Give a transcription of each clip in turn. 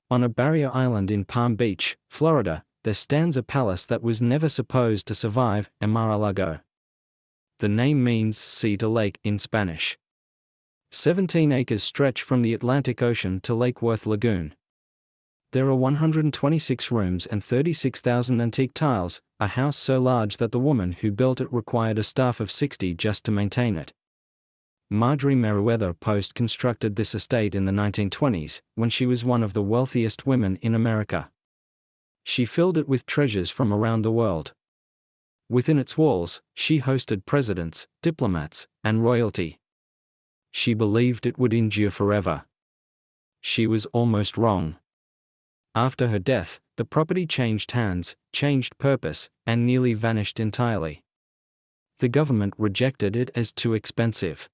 On a barrier island in Palm Beach, Florida, there stands a palace that was never supposed to survive, Mar-a-Lago. The name means sea to lake in Spanish. 17 acres stretch from the Atlantic Ocean to Lake Worth Lagoon. There are 126 rooms and 36,000 antique tiles, a house so large that the woman who built it required a staff of 60 just to maintain it. Marjorie Merriweather Post constructed this estate in the 1920s, when she was one of the wealthiest women in America. She filled it with treasures from around the world. Within its walls, she hosted presidents, diplomats, and royalty. She believed it would endure forever. She was almost wrong. After her death, the property changed hands, changed purpose, and nearly vanished entirely. The government rejected it as too expensive.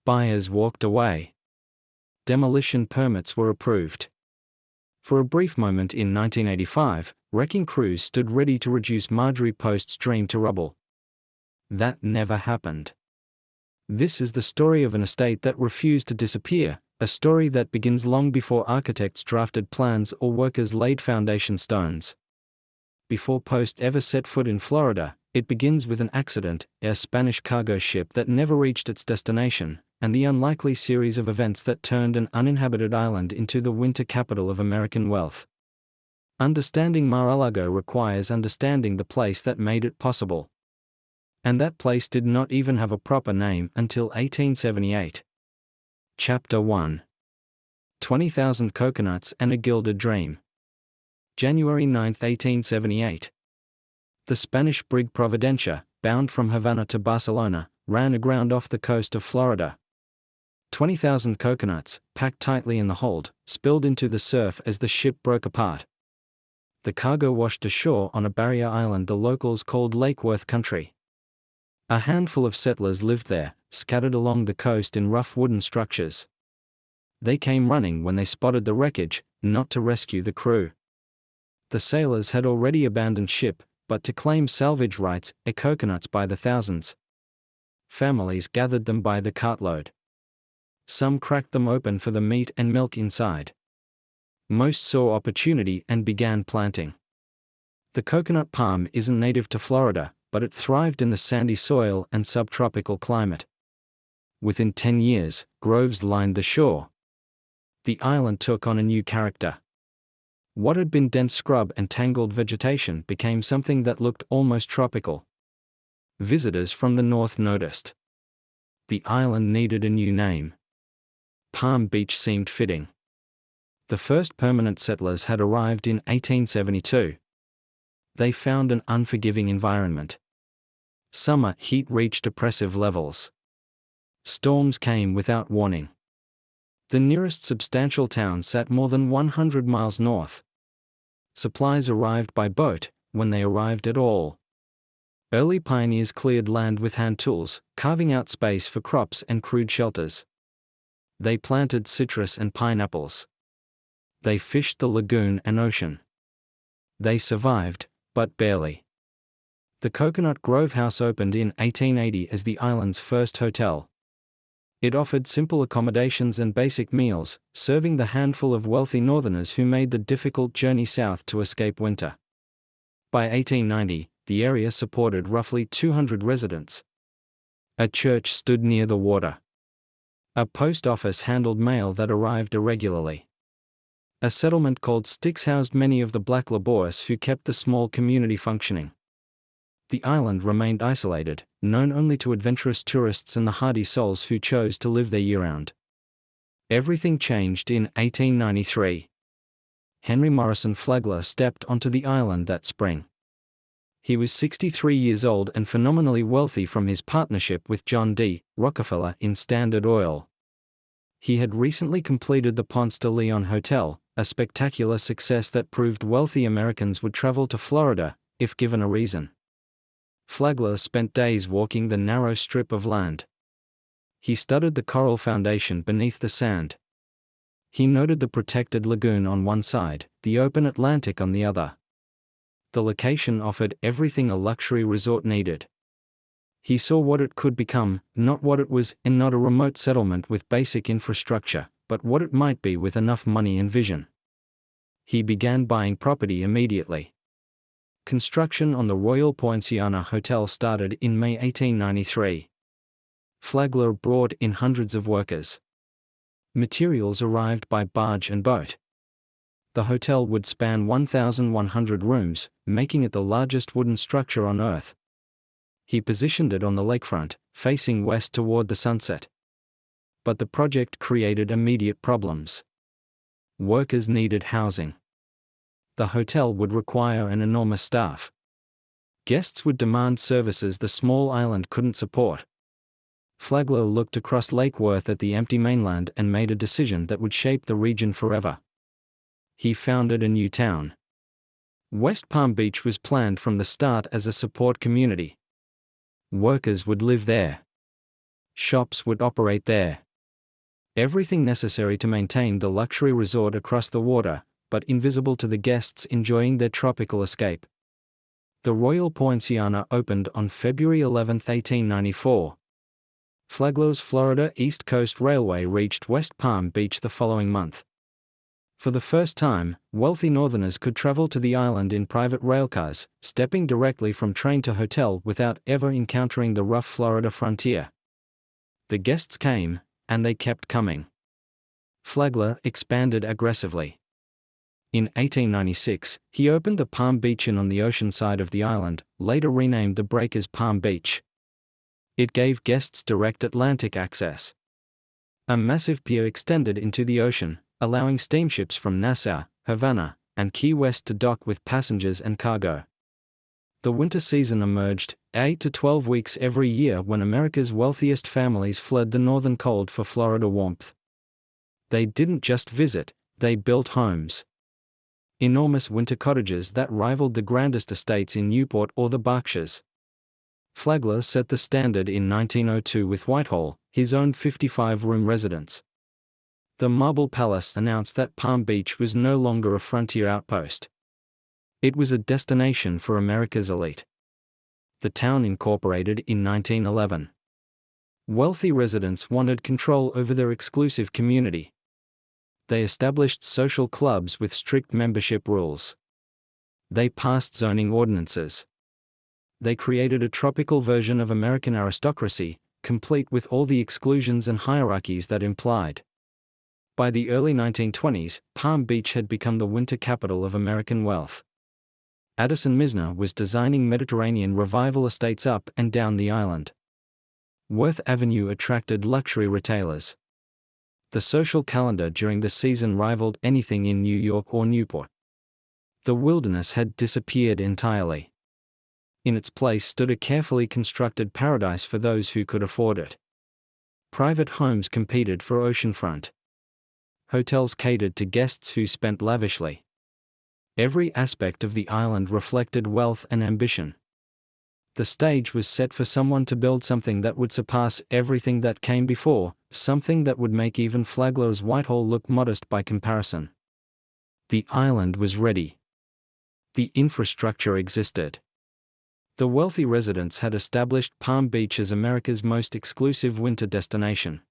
Buyers walked away. Demolition permits were approved. For a brief moment in 1985, wrecking crews stood ready to reduce Marjorie Post's dream to rubble. That never happened. This is the story of an estate that refused to disappear, a story that begins long before architects drafted plans or workers laid foundation stones. Before Post ever set foot in Florida, it begins with an accident, a Spanish cargo ship that never reached its destination, and the unlikely series of events that turned an uninhabited island into the winter capital of American wealth. Understanding Mar-a-Lago requires understanding the place that made it possible. And that place did not even have a proper name until 1878. Chapter 1. 20,000 Coconuts and a Gilded Dream. January 9, 1878. The Spanish brig Providencia, bound from Havana to Barcelona, ran aground off the coast of Florida. 20,000 coconuts, packed tightly in the hold, spilled into the surf as the ship broke apart. The cargo washed ashore on a barrier island the locals called Lake Worth country. A handful of settlers lived there, scattered along the coast in rough wooden structures. They came running when they spotted the wreckage, not to rescue the crew. The sailors had already abandoned ship, but to claim salvage rights, coconuts by the thousands. Families gathered them by the cartload. Some cracked them open for the meat and milk inside. Most saw opportunity and began planting. The coconut palm isn't native to Florida, but it thrived in the sandy soil and subtropical climate. Within 10 years, groves lined the shore. The island took on a new character. What had been dense scrub and tangled vegetation became something that looked almost tropical. Visitors from the north noticed. The island needed a new name. Palm Beach seemed fitting. The first permanent settlers had arrived in 1872. They found an unforgiving environment. Summer heat reached oppressive levels. Storms came without warning. The nearest substantial town sat more than 100 miles north. Supplies arrived by boat, when they arrived at all. Early pioneers cleared land with hand tools, carving out space for crops and crude shelters. They planted citrus and pineapples. They fished the lagoon and ocean. They survived, but barely. The Coconut Grove House opened in 1880 as the island's first hotel. It offered simple accommodations and basic meals, serving the handful of wealthy northerners who made the difficult journey south to escape winter. By 1890, the area supported roughly 200 residents. A church stood near the water. A post office handled mail that arrived irregularly. A settlement called Sticks housed many of the black laborers who kept the small community functioning. The island remained isolated, known only to adventurous tourists and the hardy souls who chose to live there year-round. Everything changed in 1893. Henry Morrison Flagler stepped onto the island that spring. He was 63 years old and phenomenally wealthy from his partnership with John D. Rockefeller in Standard Oil. He had recently completed the Ponce de Leon Hotel, a spectacular success that proved wealthy Americans would travel to Florida, if given a reason. Flagler spent days walking the narrow strip of land. He studied the coral foundation beneath the sand. He noted the protected lagoon on one side, the open Atlantic on the other. The location offered everything a luxury resort needed. He saw what it could become, not what it was, and not a remote settlement with basic infrastructure, but what it might be with enough money and vision. He began buying property immediately. Construction on the Royal Poinciana Hotel started in May 1893. Flagler brought in hundreds of workers. Materials arrived by barge and boat. The hotel would span 1,100 rooms, making it the largest wooden structure on Earth. He positioned it on the lakefront, facing west toward the sunset. But the project created immediate problems. Workers needed housing. The hotel would require an enormous staff. Guests would demand services the small island couldn't support. Flagler looked across Lake Worth at the empty mainland and made a decision that would shape the region forever. He founded a new town. West Palm Beach was planned from the start as a support community. Workers would live there. Shops would operate there. Everything necessary to maintain the luxury resort across the water, but invisible to the guests enjoying their tropical escape. The Royal Poinciana opened on February 11, 1894. Flagler's Florida East Coast Railway reached West Palm Beach the following month. For the first time, wealthy Northerners could travel to the island in private railcars, stepping directly from train to hotel without ever encountering the rough Florida frontier. The guests came, and they kept coming. Flagler expanded aggressively. In 1896, he opened the Palm Beach Inn on the ocean side of the island, later renamed the Breakers Palm Beach. It gave guests direct Atlantic access. A massive pier extended into the ocean, allowing steamships from Nassau, Havana, and Key West to dock with passengers and cargo. The winter season emerged, 8 to 12 weeks every year when America's wealthiest families fled the northern cold for Florida warmth. They didn't just visit, they built homes. Enormous winter cottages that rivaled the grandest estates in Newport or the Berkshires. Flagler set the standard in 1902 with Whitehall, his own 55-room residence. The Marble Palace announced that Palm Beach was no longer a frontier outpost. It was a destination for America's elite. The town incorporated in 1911. Wealthy residents wanted control over their exclusive community. They established social clubs with strict membership rules. They passed zoning ordinances. They created a tropical version of American aristocracy, complete with all the exclusions and hierarchies that implied. By the early 1920s, Palm Beach had become the winter capital of American wealth. Addison Misner was designing Mediterranean revival estates up and down the island. Worth Avenue attracted luxury retailers. The social calendar during the season rivaled anything in New York or Newport. The wilderness had disappeared entirely. In its place stood a carefully constructed paradise for those who could afford it. Private homes competed for oceanfront. Hotels catered to guests who spent lavishly. Every aspect of the island reflected wealth and ambition. The stage was set for someone to build something that would surpass everything that came before, something that would make even Flagler's Whitehall look modest by comparison. The island was ready. The infrastructure existed. The wealthy residents had established Palm Beach as America's most exclusive winter destination.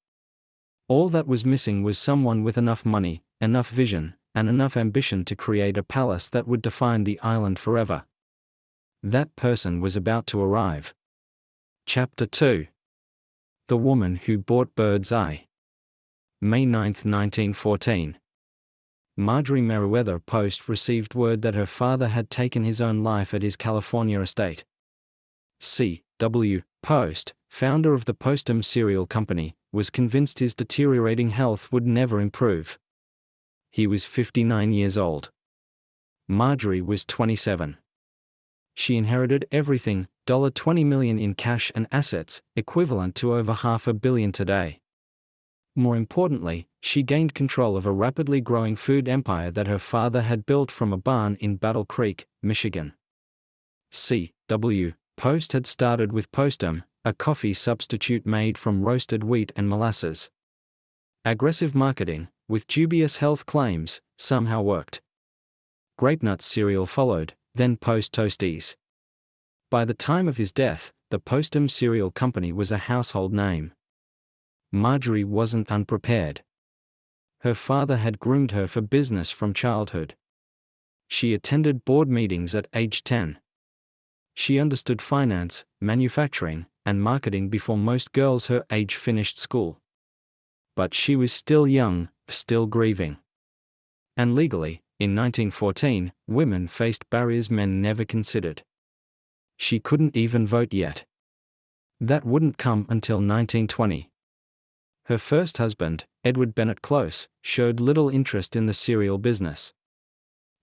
All that was missing was someone with enough money, enough vision, and enough ambition to create a palace that would define the island forever. That person was about to arrive. Chapter 2. The Woman Who Bought Bird's Eye. May 9, 1914. Marjorie Merriweather Post received word that her father had taken his own life at his California estate. C.W. Post, founder of the Postum Cereal Company, was convinced his deteriorating health would never improve. He was 59 years old. Marjorie was 27. She inherited everything, $20 million in cash and assets, equivalent to over $500 million today. More importantly, she gained control of a rapidly growing food empire that her father had built from a barn in Battle Creek, Michigan. C.W. Post had started with Postum, a coffee substitute made from roasted wheat and molasses. Aggressive marketing, with dubious health claims, somehow worked. Grape Nuts cereal followed, then Post Toasties. By the time of his death, the Postum Cereal Company was a household name. Marjorie wasn't unprepared. Her father had groomed her for business from childhood. She attended board meetings at age 10. She understood finance, manufacturing, and marketing before most girls her age finished school. But she was still young, still grieving. And legally, in 1914, women faced barriers men never considered. She couldn't even vote yet. That wouldn't come until 1920. Her first husband, Edward Bennett Close, showed little interest in the cereal business.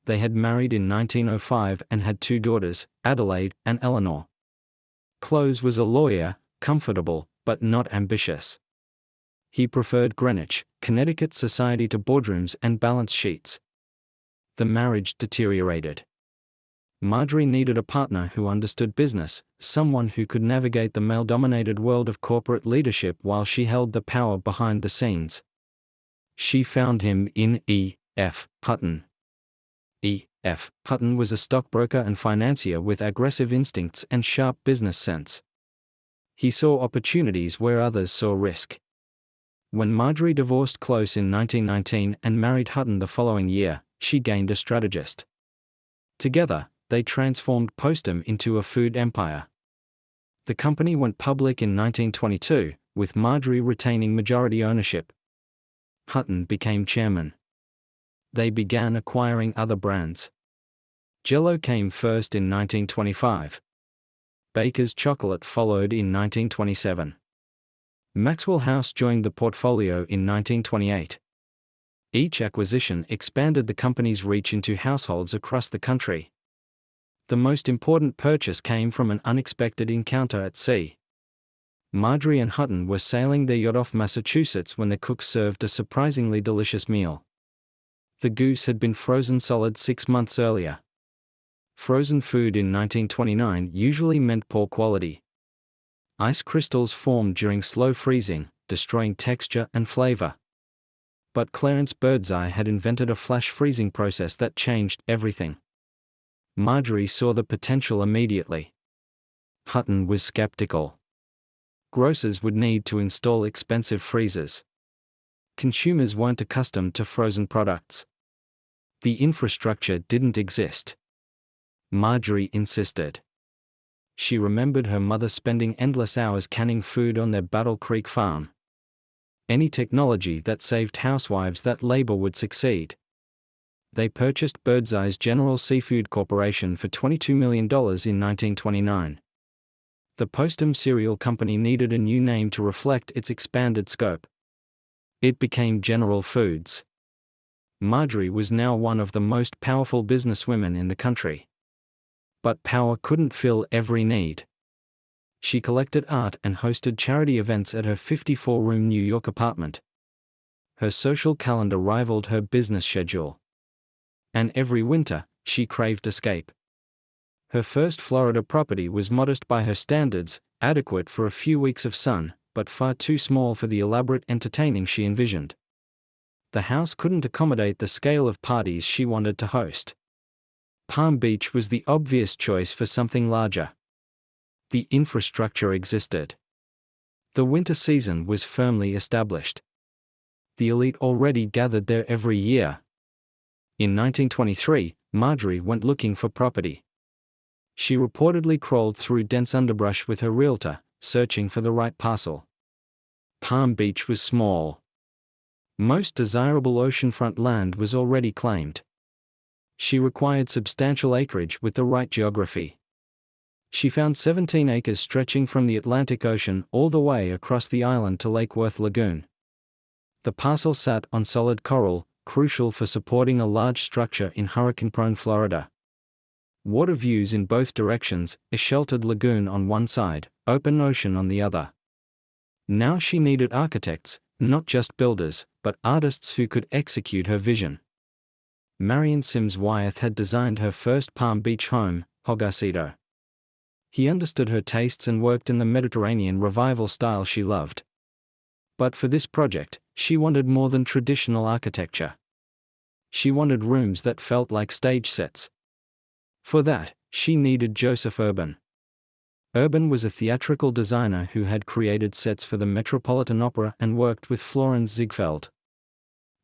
They had married in 1905 and had 2 daughters, Adelaide and Eleanor. Close was a lawyer, comfortable, but not ambitious. He preferred Greenwich, Connecticut society to boardrooms and balance sheets. The marriage deteriorated. Marjorie needed a partner who understood business, someone who could navigate the male-dominated world of corporate leadership while she held the power behind the scenes. She found him in E. F. Hutton. E. F. Hutton was a stockbroker and financier with aggressive instincts and sharp business sense. He saw opportunities where others saw risk. When Marjorie divorced Close in 1919 and married Hutton the following year, she gained a strategist. Together, they transformed Postum into a food empire. The company went public in 1922, with Marjorie retaining majority ownership. Hutton became chairman. They began acquiring other brands. Jell-O came first in 1925. Baker's Chocolate followed in 1927. Maxwell House joined the portfolio in 1928. Each acquisition expanded the company's reach into households across the country. The most important purchase came from an unexpected encounter at sea. Marjorie and Hutton were sailing their yacht off Massachusetts when the cook served a surprisingly delicious meal. The goose had been frozen solid 6 months earlier. Frozen food in 1929 usually meant poor quality. Ice crystals formed during slow freezing, destroying texture and flavor. But Clarence Birdseye had invented a flash freezing process that changed everything. Marjorie saw the potential immediately. Hutton was skeptical. Grocers would need to install expensive freezers. Consumers weren't accustomed to frozen products. The infrastructure didn't exist. Marjorie insisted. She remembered her mother spending endless hours canning food on their Battle Creek farm. Any technology that saved housewives that labor would succeed. They purchased Birdseye's General Seafood Corporation for $22 million in 1929. The Postum Cereal Company needed a new name to reflect its expanded scope. It became General Foods. Marjorie was now one of the most powerful businesswomen in the country. But power couldn't fill every need. She collected art and hosted charity events at her 54-room New York apartment. Her social calendar rivaled her business schedule. And every winter, she craved escape. Her first Florida property was modest by her standards, adequate for a few weeks of sun, but far too small for the elaborate entertaining she envisioned. The house couldn't accommodate the scale of parties she wanted to host. Palm Beach was the obvious choice for something larger. The infrastructure existed. The winter season was firmly established. The elite already gathered there every year. In 1923, Marjorie went looking for property. She reportedly crawled through dense underbrush with her realtor, searching for the right parcel. Palm Beach was small. Most desirable oceanfront land was already claimed. She required substantial acreage with the right geography. She found 17 acres stretching from the Atlantic Ocean all the way across the island to Lake Worth Lagoon. The parcel sat on solid coral, crucial for supporting a large structure in hurricane-prone Florida. Water views in both directions, a sheltered lagoon on one side, open ocean on the other. Now she needed architects, not just builders, but artists who could execute her vision. Marion Sims Wyeth had designed her first Palm Beach home, Hogarcito. He understood her tastes and worked in the Mediterranean revival style she loved. But for this project, she wanted more than traditional architecture. She wanted rooms that felt like stage sets. For that, she needed Joseph Urban. Urban was a theatrical designer who had created sets for the Metropolitan Opera and worked with Florenz Ziegfeld.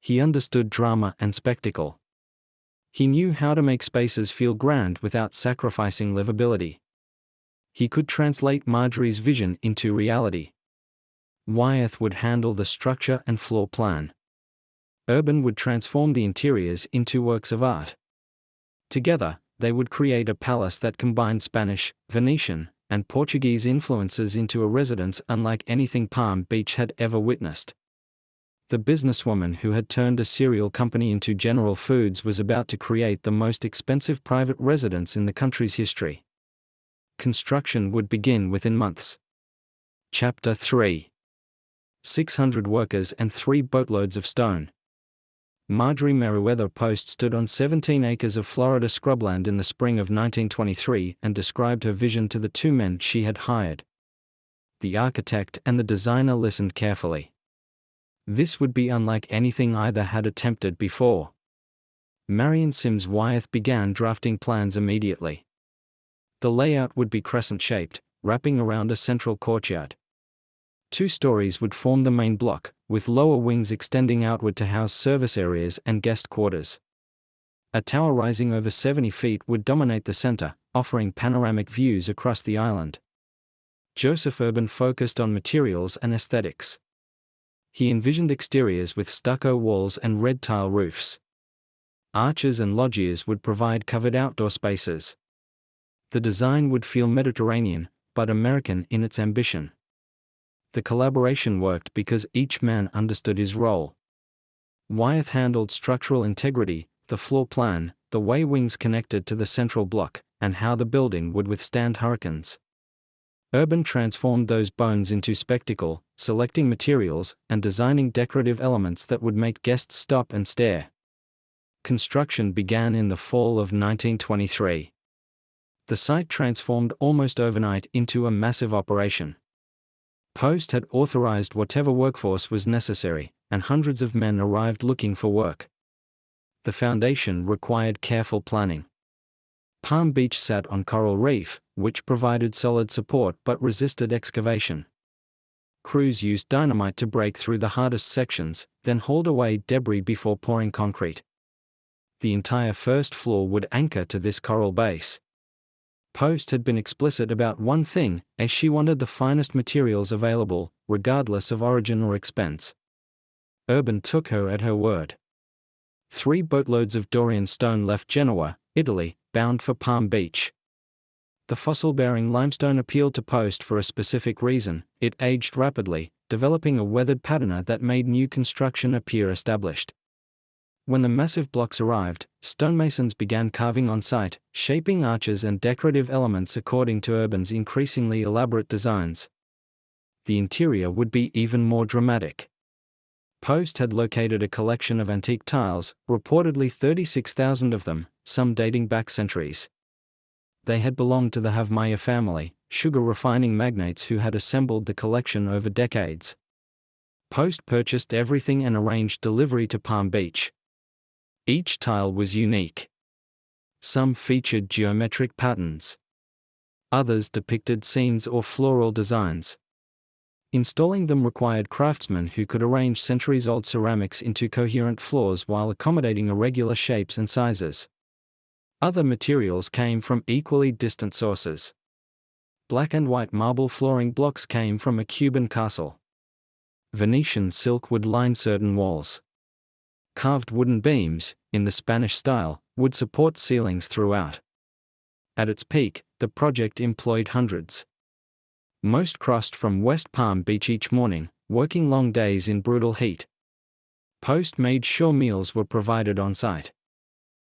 He understood drama and spectacle. He knew how to make spaces feel grand without sacrificing livability. He could translate Marjorie's vision into reality. Wyeth would handle the structure and floor plan. Urban would transform the interiors into works of art. Together, they would create a palace that combined Spanish, Venetian, and Portuguese influences into a residence unlike anything Palm Beach had ever witnessed. The businesswoman who had turned a cereal company into General Foods was about to create the most expensive private residence in the country's history. Construction would begin within months. Chapter 3. 600 workers and 3 boatloads of stone. Marjorie Merriweather Post stood on 17 acres of Florida scrubland in the spring of 1923 and described her vision to the 2 men she had hired. The architect and the designer listened carefully. This would be unlike anything either had attempted before. Marion Sims Wyeth began drafting plans immediately. The layout would be crescent-shaped, wrapping around a central courtyard. 2 stories would form the main block, with lower wings extending outward to house service areas and guest quarters. A tower rising over 70 feet would dominate the center, offering panoramic views across the island. Joseph Urban focused on materials and aesthetics. He envisioned exteriors with stucco walls and red tile roofs. Arches and loggias would provide covered outdoor spaces. The design would feel Mediterranean, but American in its ambition. The collaboration worked because each man understood his role. Wyeth handled structural integrity, the floor plan, the way wings connected to the central block, and how the building would withstand hurricanes. Urban transformed those bones into spectacle, selecting materials and designing decorative elements that would make guests stop and stare. Construction began in the fall of 1923. The site transformed almost overnight into a massive operation. Post had authorized whatever workforce was necessary, and hundreds of men arrived looking for work. The foundation required careful planning. Palm Beach sat on coral reef, which provided solid support but resisted excavation. Crews used dynamite to break through the hardest sections, then hauled away debris before pouring concrete. The entire first floor would anchor to this coral base. Post had been explicit about one thing, as she wanted the finest materials available, regardless of origin or expense. Urban took her at her word. 3 boatloads of Dorian stone left Genoa, Italy, bound for Palm Beach. The fossil-bearing limestone appealed to Post for a specific reason: it aged rapidly, developing a weathered patina that made new construction appear established. When the massive blocks arrived, stonemasons began carving on site, shaping arches and decorative elements according to Urban's increasingly elaborate designs. The interior would be even more dramatic. Post had located a collection of antique tiles, reportedly 36,000 of them, some dating back centuries. They had belonged to the Havmaya family, sugar refining magnates who had assembled the collection over decades. Post purchased everything and arranged delivery to Palm Beach. Each tile was unique. Some featured geometric patterns. Others depicted scenes or floral designs. Installing them required craftsmen who could arrange centuries-old ceramics into coherent floors while accommodating irregular shapes and sizes. Other materials came from equally distant sources. Black and white marble flooring blocks came from a Cuban castle. Venetian silk would line certain walls. Carved wooden beams, in the Spanish style, would support ceilings throughout. At its peak, the project employed hundreds. Most crossed from West Palm Beach each morning, working long days in brutal heat. Post made sure meals were provided on site.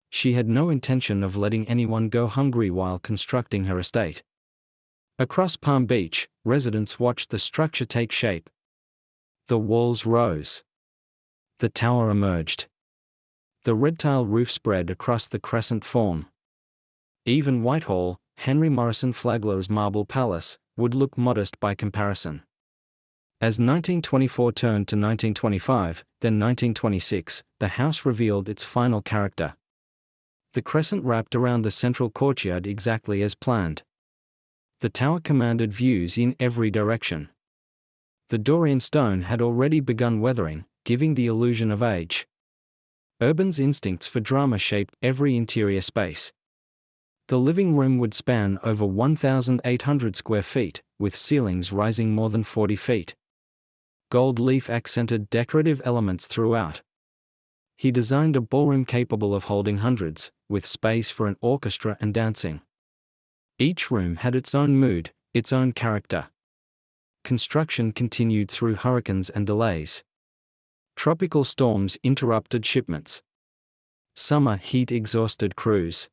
She had no intention of letting anyone go hungry while constructing her estate. Across Palm Beach, residents watched the structure take shape. The walls rose. The tower emerged. The red tile roof spread across the crescent form. Even Whitehall, Henry Morrison Flagler's marble palace, would look modest by comparison. As 1924 turned to 1925, then 1926, the house revealed its final character. The crescent wrapped around the central courtyard exactly as planned. The tower commanded views in every direction. The Dorian stone had already begun weathering, giving the illusion of age. Urban's instincts for drama shaped every interior space. The living room would span over 1,800 square feet, with ceilings rising more than 40 feet. Gold leaf accented decorative elements throughout. He designed a ballroom capable of holding hundreds, with space for an orchestra and dancing. Each room had its own mood, its own character. Construction continued through hurricanes and delays. Tropical storms interrupted shipments. Summer heat exhausted crews.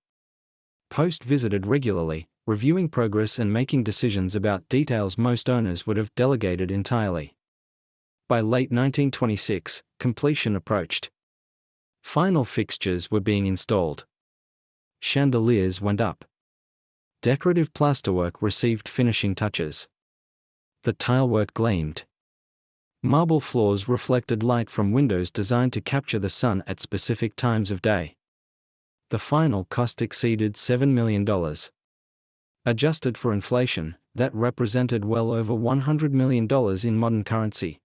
Post visited regularly, reviewing progress and making decisions about details most owners would have delegated entirely. By late 1926, completion approached. Final fixtures were being installed. Chandeliers went up. Decorative plasterwork received finishing touches. The tilework gleamed. Marble floors reflected light from windows designed to capture the sun at specific times of day. The final cost exceeded $7 million. Adjusted for inflation, that represented well over $100 million in modern currency.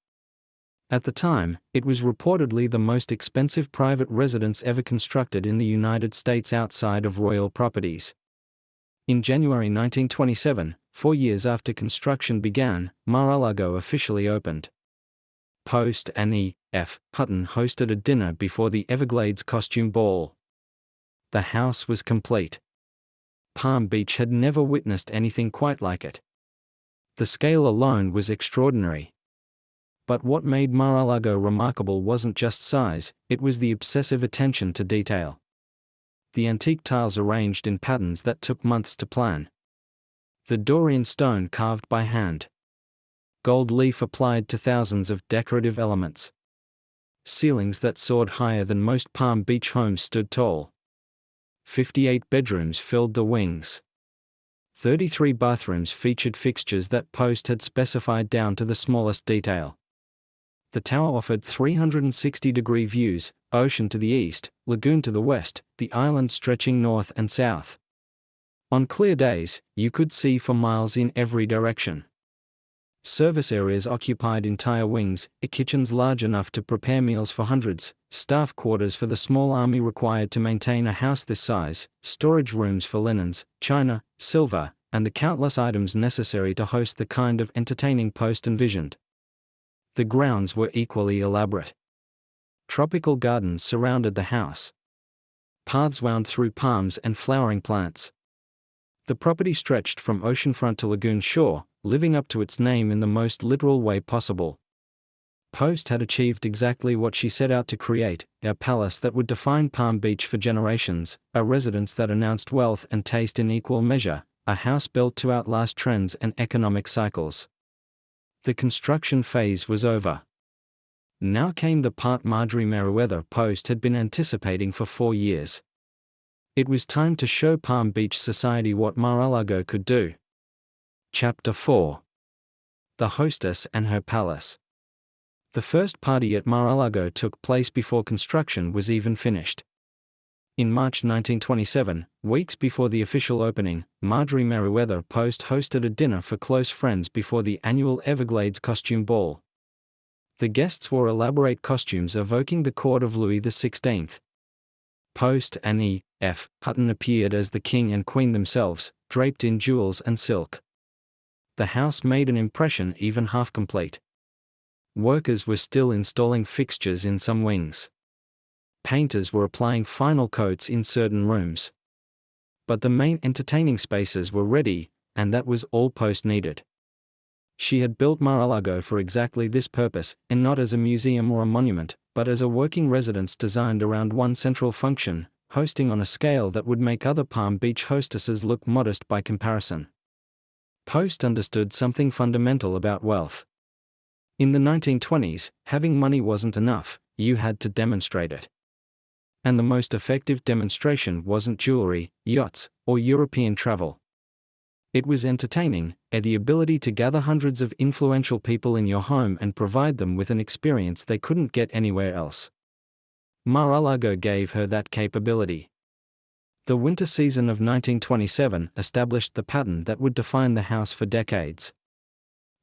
At the time, it was reportedly the most expensive private residence ever constructed in the United States outside of royal properties. In January 1927, 4 years after construction began, Mar-a-Lago officially opened. Post and E.F. Hutton hosted a dinner before the Everglades costume ball. The house was complete. Palm Beach had never witnessed anything quite like it. The scale alone was extraordinary. But what made Mar-a-Lago remarkable wasn't just size, it was the obsessive attention to detail. The antique tiles arranged in patterns that took months to plan. The Dorian stone carved by hand. Gold leaf applied to thousands of decorative elements. Ceilings that soared higher than most Palm Beach homes stood tall. 58 bedrooms filled the wings. 33 bathrooms featured fixtures that Post had specified down to the smallest detail. The tower offered 360-degree views, ocean to the east, lagoon to the west, the island stretching north and south. On clear days, you could see for miles in every direction. Service areas occupied entire wings, kitchens large enough to prepare meals for hundreds, staff quarters for the small army required to maintain a house this size, storage rooms for linens, china, silver, and the countless items necessary to host the kind of entertaining Post envisioned. The grounds were equally elaborate. Tropical gardens surrounded the house. Paths wound through palms and flowering plants. The property stretched from oceanfront to lagoon shore, living up to its name in the most literal way possible. Post had achieved exactly what she set out to create, a palace that would define Palm Beach for generations, a residence that announced wealth and taste in equal measure, a house built to outlast trends and economic cycles. The construction phase was over. Now came the part Marjorie Merriweather Post had been anticipating for 4 years. It was time to show Palm Beach society what Mar-a-Lago could do. Chapter 4. The Hostess and Her Palace. The first party at Mar-a-Lago took place before construction was even finished. In March 1927, weeks before the official opening, Marjorie Merriweather Post hosted a dinner for close friends before the annual Everglades costume ball. The guests wore elaborate costumes evoking the court of Louis XVI. Post and E.F. Hutton appeared as the king and queen themselves, draped in jewels and silk. The house made an impression even half complete. Workers were still installing fixtures in some wings. Painters were applying final coats in certain rooms. But the main entertaining spaces were ready, and that was all Post needed. She had built Mar-a-Lago for exactly this purpose, and not as a museum or a monument, but as a working residence designed around one central function, hosting on a scale that would make other Palm Beach hostesses look modest by comparison. Post understood something fundamental about wealth. In the 1920s, having money wasn't enough, you had to demonstrate it. And the most effective demonstration wasn't jewelry, yachts, or European travel. It was entertaining, and the ability to gather hundreds of influential people in your home and provide them with an experience they couldn't get anywhere else. Mar-a-Lago gave her that capability. The winter season of 1927 established the pattern that would define the house for decades.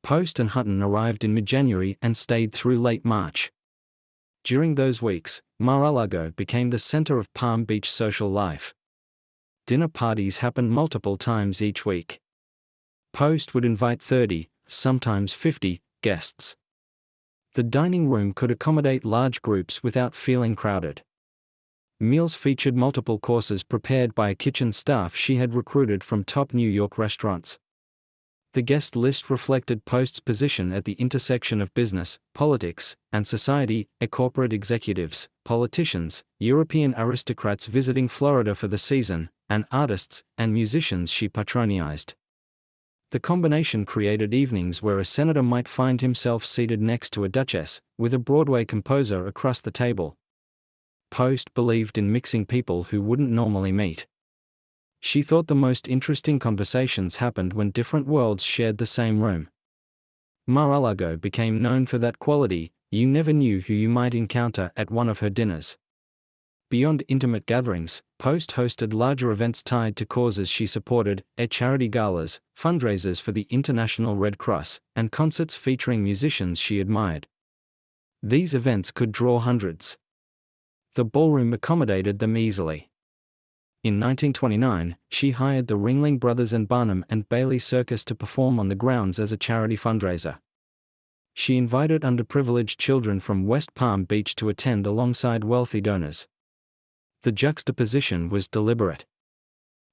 Post and Hutton arrived in mid-January and stayed through late March. During those weeks, Mar-a-Lago became the center of Palm Beach social life. Dinner parties happened multiple times each week. Post would invite 30, sometimes 50, guests. The dining room could accommodate large groups without feeling crowded. Meals featured multiple courses prepared by a kitchen staff she had recruited from top New York restaurants. The guest list reflected Post's position at the intersection of business, politics, and society, corporate executives, politicians, European aristocrats visiting Florida for the season, and artists and musicians she patronized. The combination created evenings where a senator might find himself seated next to a duchess, with a Broadway composer across the table. Post believed in mixing people who wouldn't normally meet. She thought the most interesting conversations happened when different worlds shared the same room. Mar-a-Lago became known for that quality. You never knew who you might encounter at one of her dinners. Beyond intimate gatherings, Post hosted larger events tied to causes she supported, charity galas, fundraisers for the International Red Cross, and concerts featuring musicians she admired. These events could draw hundreds. The ballroom accommodated them easily. In 1929, she hired the Ringling Brothers and Barnum and Bailey Circus to perform on the grounds as a charity fundraiser. She invited underprivileged children from West Palm Beach to attend alongside wealthy donors. The juxtaposition was deliberate.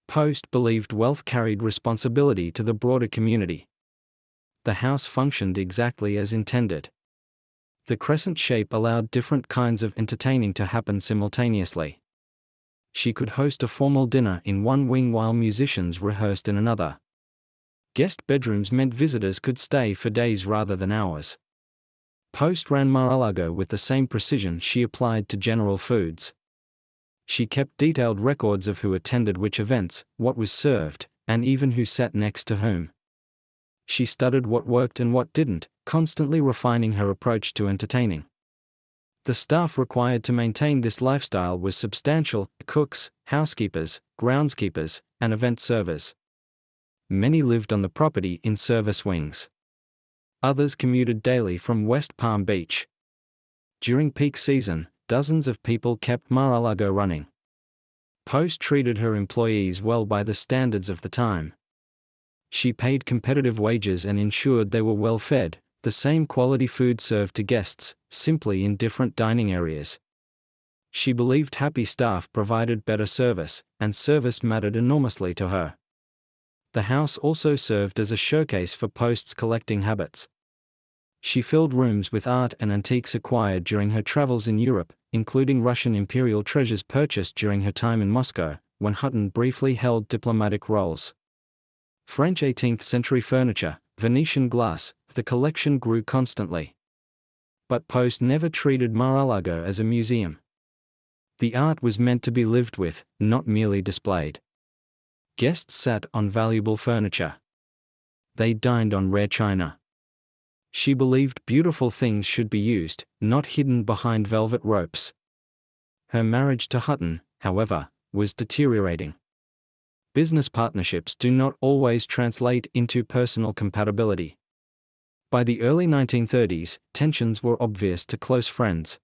Post believed wealth carried responsibility to the broader community. The house functioned exactly as intended. The crescent shape allowed different kinds of entertaining to happen simultaneously. She could host a formal dinner in one wing while musicians rehearsed in another. Guest bedrooms meant visitors could stay for days rather than hours. Post ran Mar-a-Lago with the same precision she applied to General Foods. She kept detailed records of who attended which events, what was served, and even who sat next to whom. She studied what worked and what didn't, constantly refining her approach to entertaining. The staff required to maintain this lifestyle was substantial: cooks, housekeepers, groundskeepers, and event servers. Many lived on the property in service wings. Others commuted daily from West Palm Beach. During peak season, dozens of people kept Mar-a-Lago running. Post treated her employees well by the standards of the time. She paid competitive wages and ensured they were well fed, the same quality food served to guests, simply in different dining areas. She believed happy staff provided better service, and service mattered enormously to her. The house also served as a showcase for Post's collecting habits. She filled rooms with art and antiques acquired during her travels in Europe, including Russian imperial treasures purchased during her time in Moscow, when Hutton briefly held diplomatic roles. French 18th century furniture, Venetian glass, the collection grew constantly. But Post never treated Mar-a-Lago as a museum. The art was meant to be lived with, not merely displayed. Guests sat on valuable furniture. They dined on rare china. She believed beautiful things should be used, not hidden behind velvet ropes. Her marriage to Hutton, however, was deteriorating. Business partnerships do not always translate into personal compatibility. By the early 1930s, tensions were obvious to close friends.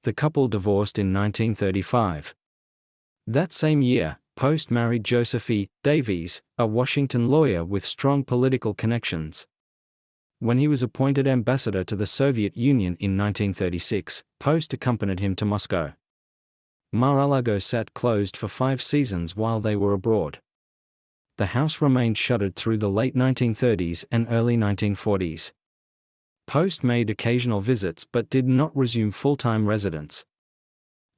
The couple divorced in 1935. That same year, Post married Joseph E. Davies, a Washington lawyer with strong political connections. When he was appointed ambassador to the Soviet Union in 1936, Post accompanied him to Moscow. Mar-a-Lago sat closed for 5 seasons while they were abroad. The house remained shuttered through the late 1930s and early 1940s. Post made occasional visits but did not resume full-time residence.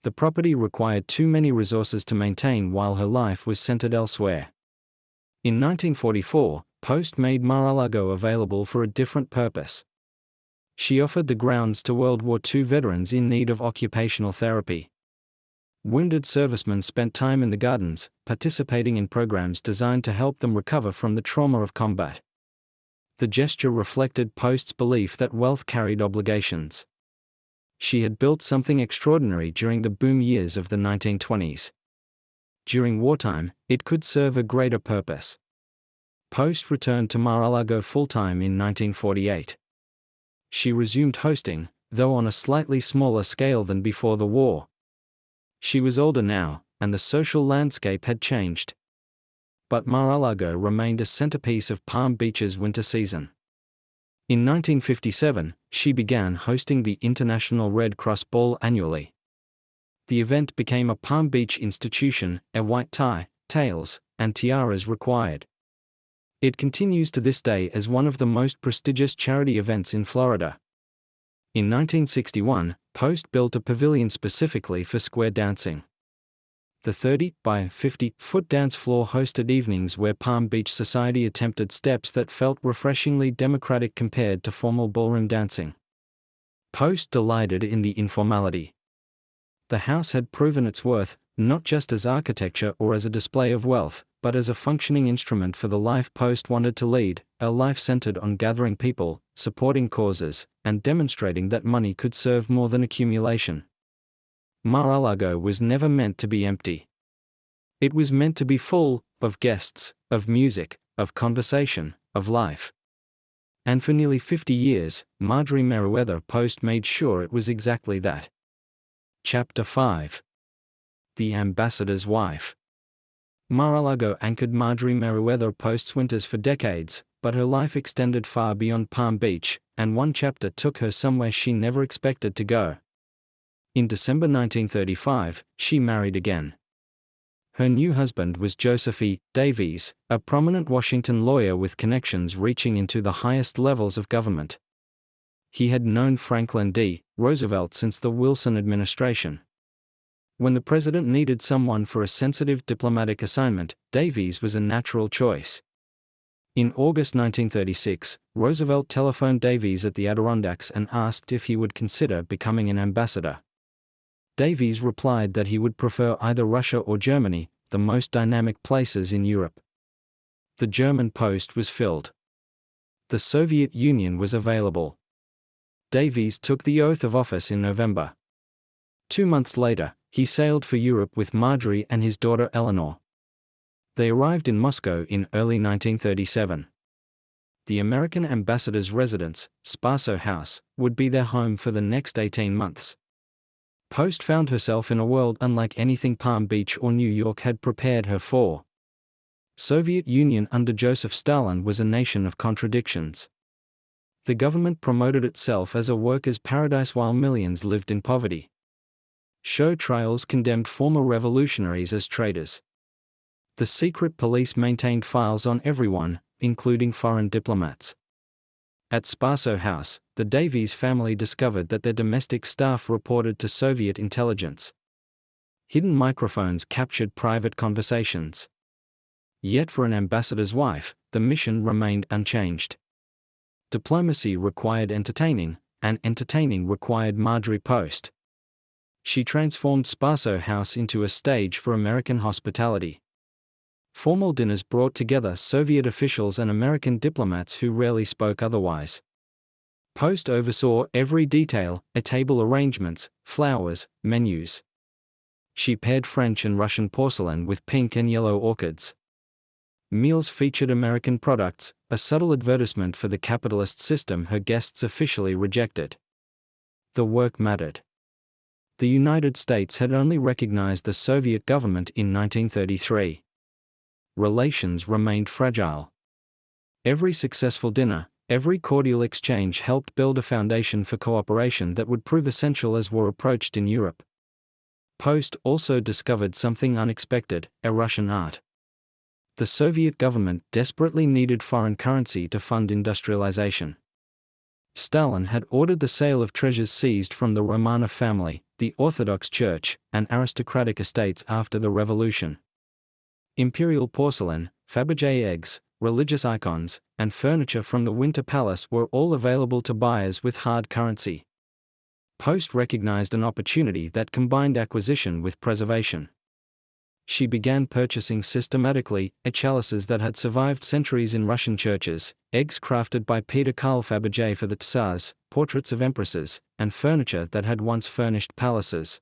The property required too many resources to maintain while her life was centered elsewhere. In 1944, Post made Mar-a-Lago available for a different purpose. She offered the grounds to World War II veterans in need of occupational therapy. Wounded servicemen spent time in the gardens, participating in programs designed to help them recover from the trauma of combat. The gesture reflected Post's belief that wealth carried obligations. She had built something extraordinary during the boom years of the 1920s. During wartime, it could serve a greater purpose. Post returned to Mar-a-Lago full-time in 1948. She resumed hosting, though on a slightly smaller scale than before the war. She was older now, and the social landscape had changed. But Mar-a-Lago remained a centerpiece of Palm Beach's winter season. In 1957, she began hosting the International Red Cross Ball annually. The event became a Palm Beach institution, a white tie, tails, and tiaras required. It continues to this day as one of the most prestigious charity events in Florida. In 1961, Post built a pavilion specifically for square dancing. The 30 by 50-foot dance floor hosted evenings where Palm Beach society attempted steps that felt refreshingly democratic compared to formal ballroom dancing. Post delighted in the informality. The house had proven its worth, not just as architecture or as a display of wealth, but as a functioning instrument for the life Post wanted to lead, a life centered on gathering people, supporting causes, and demonstrating that money could serve more than accumulation. Mar-a-Lago was never meant to be empty. It was meant to be full of guests, of music, of conversation, of life. And for nearly 50 years, Marjorie Merriweather Post made sure it was exactly that. Chapter 5. The Ambassador's Wife. Mar-a-Lago anchored Marjorie Merriweather Post's winters for decades, but her life extended far beyond Palm Beach, and one chapter took her somewhere she never expected to go. In December 1935, she married again. Her new husband was Joseph E. Davies, a prominent Washington lawyer with connections reaching into the highest levels of government. He had known Franklin D. Roosevelt since the Wilson administration. When the president needed someone for a sensitive diplomatic assignment, Davies was a natural choice. In August 1936, Roosevelt telephoned Davies at the Adirondacks and asked if he would consider becoming an ambassador. Davies replied that he would prefer either Russia or Germany, the most dynamic places in Europe. The German post was filled. The Soviet Union was available. Davies took the oath of office in November. 2 months later, he sailed for Europe with Marjorie and his daughter Eleanor. They arrived in Moscow in early 1937. The American ambassador's residence, Spaso House, would be their home for the next 18 months. Post found herself in a world unlike anything Palm Beach or New York had prepared her for. Soviet Union under Joseph Stalin was a nation of contradictions. The government promoted itself as a workers' paradise while millions lived in poverty. Show trials condemned former revolutionaries as traitors. The secret police maintained files on everyone, including foreign diplomats. At Spaso House, the Davies family discovered that their domestic staff reported to Soviet intelligence. Hidden microphones captured private conversations. Yet for an ambassador's wife, the mission remained unchanged. Diplomacy required entertaining, and entertaining required Marjorie Post. She transformed Spaso House into a stage for American hospitality. Formal dinners brought together Soviet officials and American diplomats who rarely spoke otherwise. Post oversaw every detail, table arrangements, flowers, menus. She paired French and Russian porcelain with pink and yellow orchids. Meals featured American products, a subtle advertisement for the capitalist system her guests officially rejected. The work mattered. The United States had only recognized the Soviet government in 1933. Relations remained fragile. Every successful dinner, every cordial exchange helped build a foundation for cooperation that would prove essential as war approached in Europe. Post also discovered something unexpected, a Russian art. The Soviet government desperately needed foreign currency to fund industrialization. Stalin had ordered the sale of treasures seized from the Romanov family, the Orthodox Church, and aristocratic estates after the revolution. Imperial porcelain, Fabergé eggs, religious icons, and furniture from the Winter Palace were all available to buyers with hard currency. Post recognized an opportunity that combined acquisition with preservation. She began purchasing systematically chalices that had survived centuries in Russian churches, eggs crafted by Peter Karl Fabergé for the Tsars, portraits of empresses, and furniture that had once furnished palaces.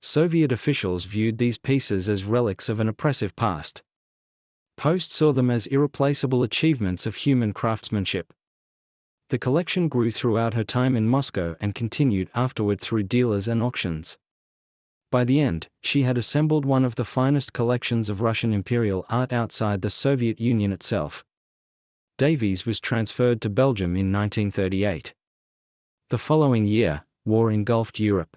Soviet officials viewed these pieces as relics of an oppressive past. Post saw them as irreplaceable achievements of human craftsmanship. The collection grew throughout her time in Moscow and continued afterward through dealers and auctions. By the end, she had assembled one of the finest collections of Russian imperial art outside the Soviet Union itself. Davies was transferred to Belgium in 1938. The following year, war engulfed Europe.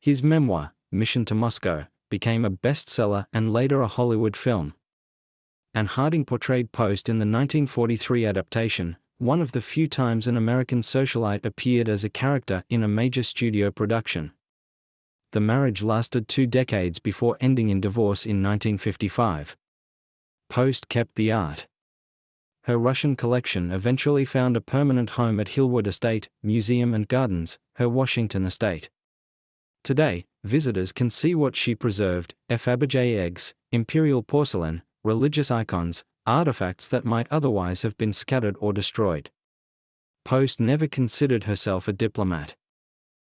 His memoir, Mission to Moscow, became a bestseller and later a Hollywood film. Anne Harding portrayed Post in the 1943 adaptation, one of the few times an American socialite appeared as a character in a major studio production. The marriage lasted 2 decades before ending in divorce in 1955. Post kept the art. Her Russian collection eventually found a permanent home at Hillwood Estate, Museum and Gardens, her Washington estate. Today, visitors can see what she preserved: Fabergé eggs, imperial porcelain, religious icons, artifacts that might otherwise have been scattered or destroyed. Post never considered herself a diplomat.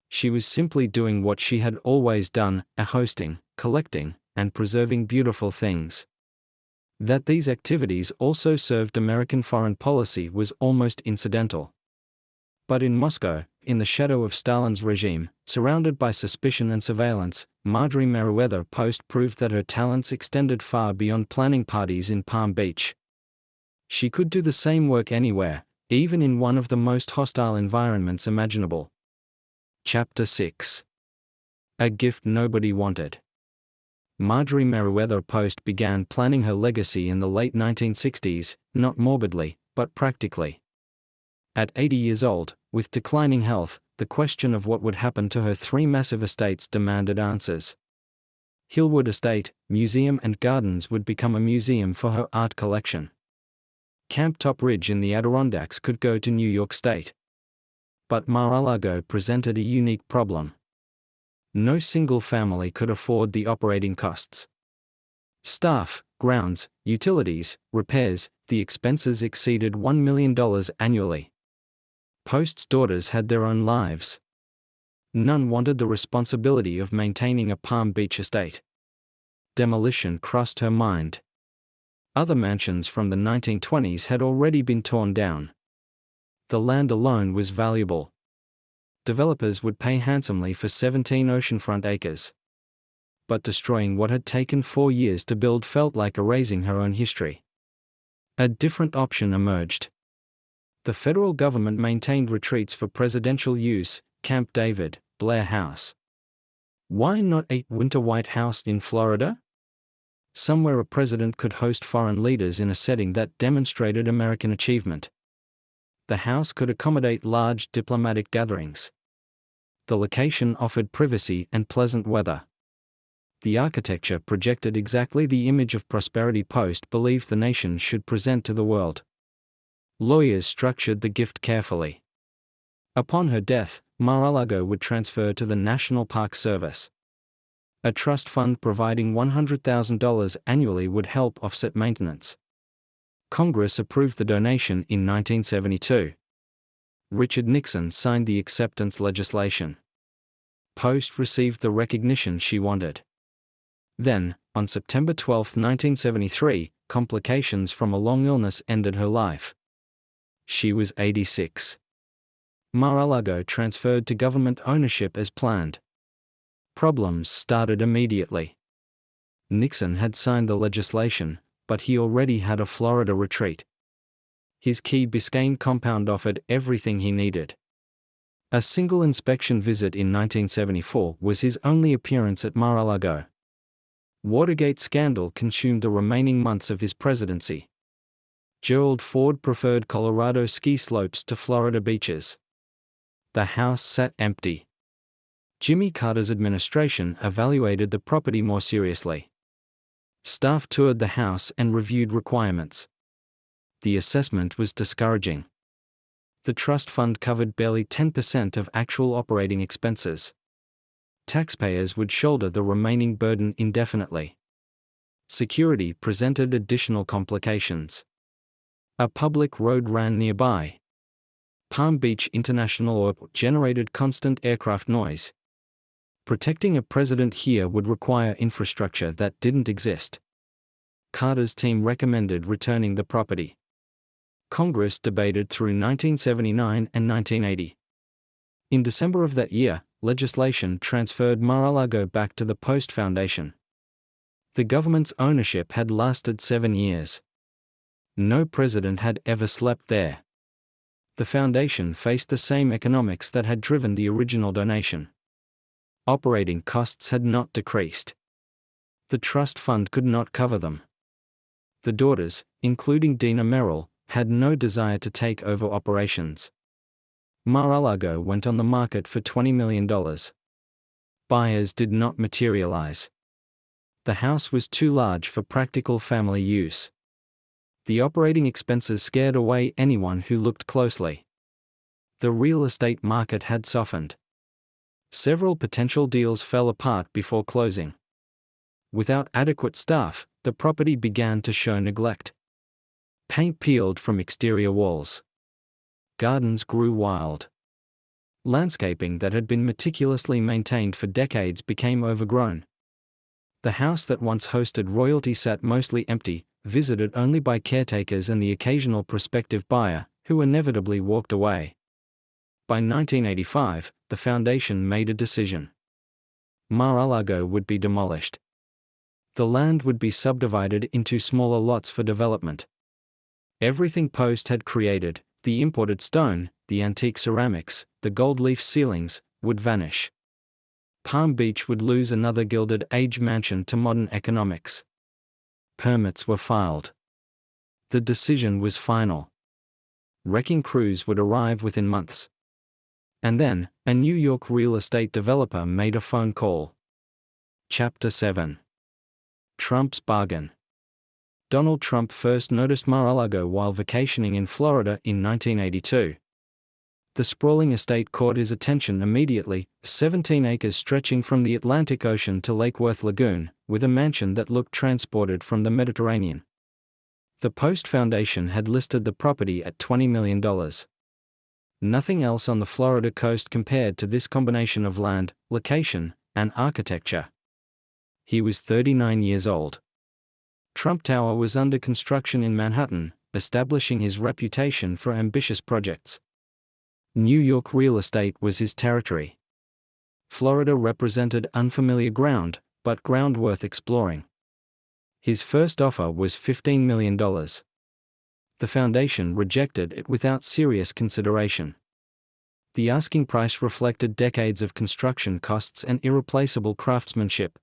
She was simply doing what she had always done, hosting, collecting, and preserving beautiful things. That these activities also served American foreign policy was almost incidental. But in Moscow, in the shadow of Stalin's regime, surrounded by suspicion and surveillance, Marjorie Merriweather Post proved that her talents extended far beyond planning parties in Palm Beach. She could do the same work anywhere, even in one of the most hostile environments imaginable. Chapter 6. A gift nobody wanted. Marjorie Merriweather Post began planning her legacy in the late 1960s, not morbidly, but practically. At 80 years old, with declining health, the question of what would happen to her 3 massive estates demanded answers. Hillwood Estate, Museum and Gardens would become a museum for her art collection. Camp Top Ridge in the Adirondacks could go to New York State. But Mar-a-Lago presented a unique problem. No single family could afford the operating costs. Staff, grounds, utilities, repairs, the expenses exceeded $1 million annually. Post's daughters had their own lives. None wanted the responsibility of maintaining a Palm Beach estate. Demolition crossed her mind. Other mansions from the 1920s had already been torn down. The land alone was valuable. Developers would pay handsomely for 17 oceanfront acres. But destroying what had taken 4 years to build felt like erasing her own history. A different option emerged. The federal government maintained retreats for presidential use: Camp David, Blair House. Why not a Winter White House in Florida? Somewhere a president could host foreign leaders in a setting that demonstrated American achievement. The house could accommodate large diplomatic gatherings. The location offered privacy and pleasant weather. The architecture projected exactly the image of prosperity Post believed the nation should present to the world. Lawyers structured the gift carefully. Upon her death, Mar-a-Lago would transfer to the National Park Service. A trust fund providing $100,000 annually would help offset maintenance. Congress approved the donation in 1972. Richard Nixon signed the acceptance legislation. Post received the recognition she wanted. Then, on September 12, 1973, complications from a long illness ended her life. She was 86. Mar-a-Lago transferred to government ownership as planned. Problems started immediately. Nixon had signed the legislation, but he already had a Florida retreat. His Key Biscayne compound offered everything he needed. A single inspection visit in 1974 was his only appearance at Mar-a-Lago. Watergate scandal consumed the remaining months of his presidency. Gerald Ford preferred Colorado ski slopes to Florida beaches. The house sat empty. Jimmy Carter's administration evaluated the property more seriously. Staff toured the house and reviewed requirements. The assessment was discouraging. The trust fund covered barely 10% of actual operating expenses. Taxpayers would shoulder the remaining burden indefinitely. Security presented additional complications. A public road ran nearby. Palm Beach International Airport generated constant aircraft noise. Protecting a president here would require infrastructure that didn't exist. Carter's team recommended returning the property. Congress debated through 1979 and 1980. In December of that year, legislation transferred Mar-a-Lago back to the Post Foundation. The government's ownership had lasted 7 years. No president had ever slept there. The foundation faced the same economics that had driven the original donation. Operating costs had not decreased. The trust fund could not cover them. The daughters, including Dina Merrill, had no desire to take over operations. Mar-a-Lago went on the market for $20 million. Buyers did not materialize. The house was too large for practical family use. The operating expenses scared away anyone who looked closely. The real estate market had softened. Several potential deals fell apart before closing. Without adequate staff, the property began to show neglect. Paint peeled from exterior walls. Gardens grew wild. Landscaping that had been meticulously maintained for decades became overgrown. The house that once hosted royalty sat mostly empty, visited only by caretakers and the occasional prospective buyer, who inevitably walked away. By 1985, the foundation made a decision. Mar-a-Lago would be demolished. The land would be subdivided into smaller lots for development. Everything Post had created, the imported stone, the antique ceramics, the gold leaf ceilings, would vanish. Palm Beach would lose another Gilded Age mansion to modern economics. Permits were filed. The decision was final. Wrecking crews would arrive within months. And then, a New York real estate developer made a phone call. Chapter 7. Trump's Bargain. Donald Trump first noticed Mar-a-Lago while vacationing in Florida in 1982. The sprawling estate caught his attention immediately, 17 acres stretching from the Atlantic Ocean to Lake Worth Lagoon, with a mansion that looked transported from the Mediterranean. The Post Foundation had listed the property at $20 million. Nothing else on the Florida coast compared to this combination of land, location, and architecture. He was 39 years old. Trump Tower was under construction in Manhattan, establishing his reputation for ambitious projects. New York real estate was his territory. Florida represented unfamiliar ground, but ground worth exploring. His first offer was $15 million. The foundation rejected it without serious consideration. The asking price reflected decades of construction costs and irreplaceable craftsmanship.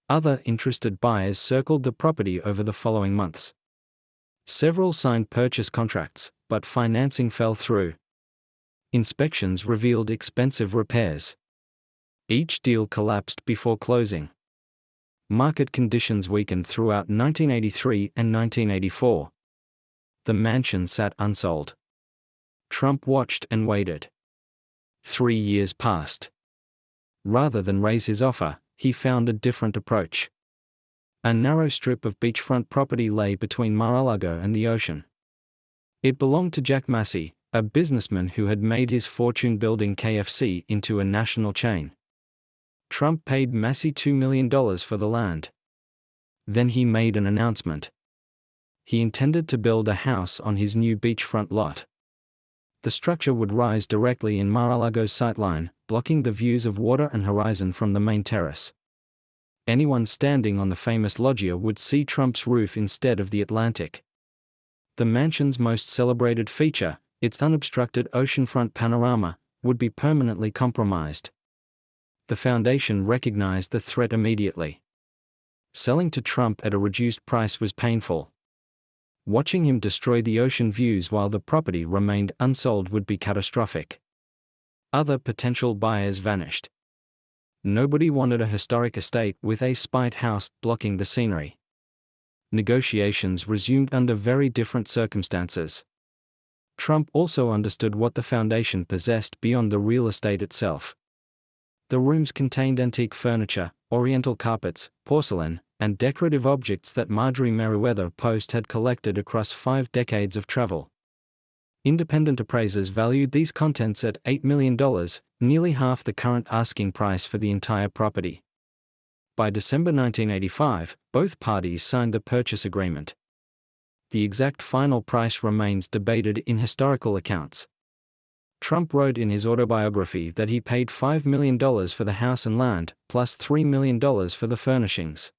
Other interested buyers circled the property over the following months. Several signed purchase contracts, but financing fell through. Inspections revealed expensive repairs. Each deal collapsed before closing. Market conditions weakened throughout 1983 and 1984. The mansion sat unsold. Trump watched and waited. 3 years passed. Rather than raise his offer, he found a different approach. A narrow strip of beachfront property lay between Mar-a-Lago and the ocean. It belonged to Jack Massey, a businessman who had made his fortune building KFC into a national chain. Trump paid Massey $2 million for the land. Then he made an announcement. He intended to build a house on his new beachfront lot. The structure would rise directly in Mar-a-Lago's sightline, blocking the views of water and horizon from the main terrace. Anyone standing on the famous loggia would see Trump's roof instead of the Atlantic. The mansion's most celebrated feature, its unobstructed oceanfront panorama, would be permanently compromised. The foundation recognized the threat immediately. Selling to Trump at a reduced price was painful. Watching him destroy the ocean views while the property remained unsold would be catastrophic. Other potential buyers vanished. Nobody wanted a historic estate with a spite house blocking the scenery. Negotiations resumed under very different circumstances. Trump also understood what the foundation possessed beyond the real estate itself. The rooms contained antique furniture, oriental carpets, porcelain, and decorative objects that Marjorie Merriweather Post had collected across 5 decades of travel. Independent appraisers valued these contents at $8 million, nearly half the current asking price for the entire property. By December 1985, both parties signed the purchase agreement. The exact final price remains debated in historical accounts. Trump wrote in his autobiography that he paid $5 million for the house and land, plus $3 million for the furnishings.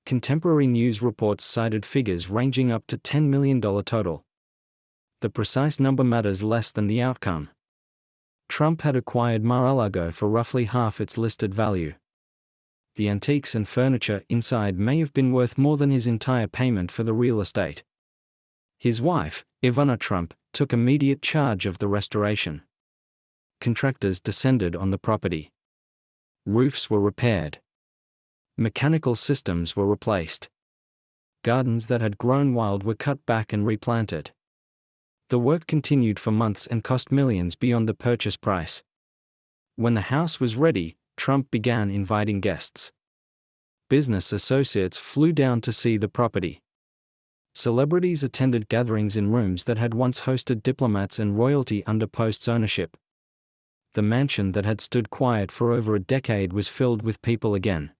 Contemporary news reports cited figures ranging up to $10 million total. The precise number matters less than the outcome. Trump had acquired Mar-a-Lago for roughly half its listed value. The antiques and furniture inside may have been worth more than his entire payment for the real estate. His wife, Ivana Trump, took immediate charge of the restoration. Contractors descended on the property. Roofs were repaired. Mechanical systems were replaced. Gardens that had grown wild were cut back and replanted. The work continued for months and cost millions beyond the purchase price. When the house was ready, Trump began inviting guests. Business associates flew down to see the property. Celebrities attended gatherings in rooms that had once hosted diplomats and royalty under Post's ownership. The mansion that had stood quiet for over a decade was filled with people again.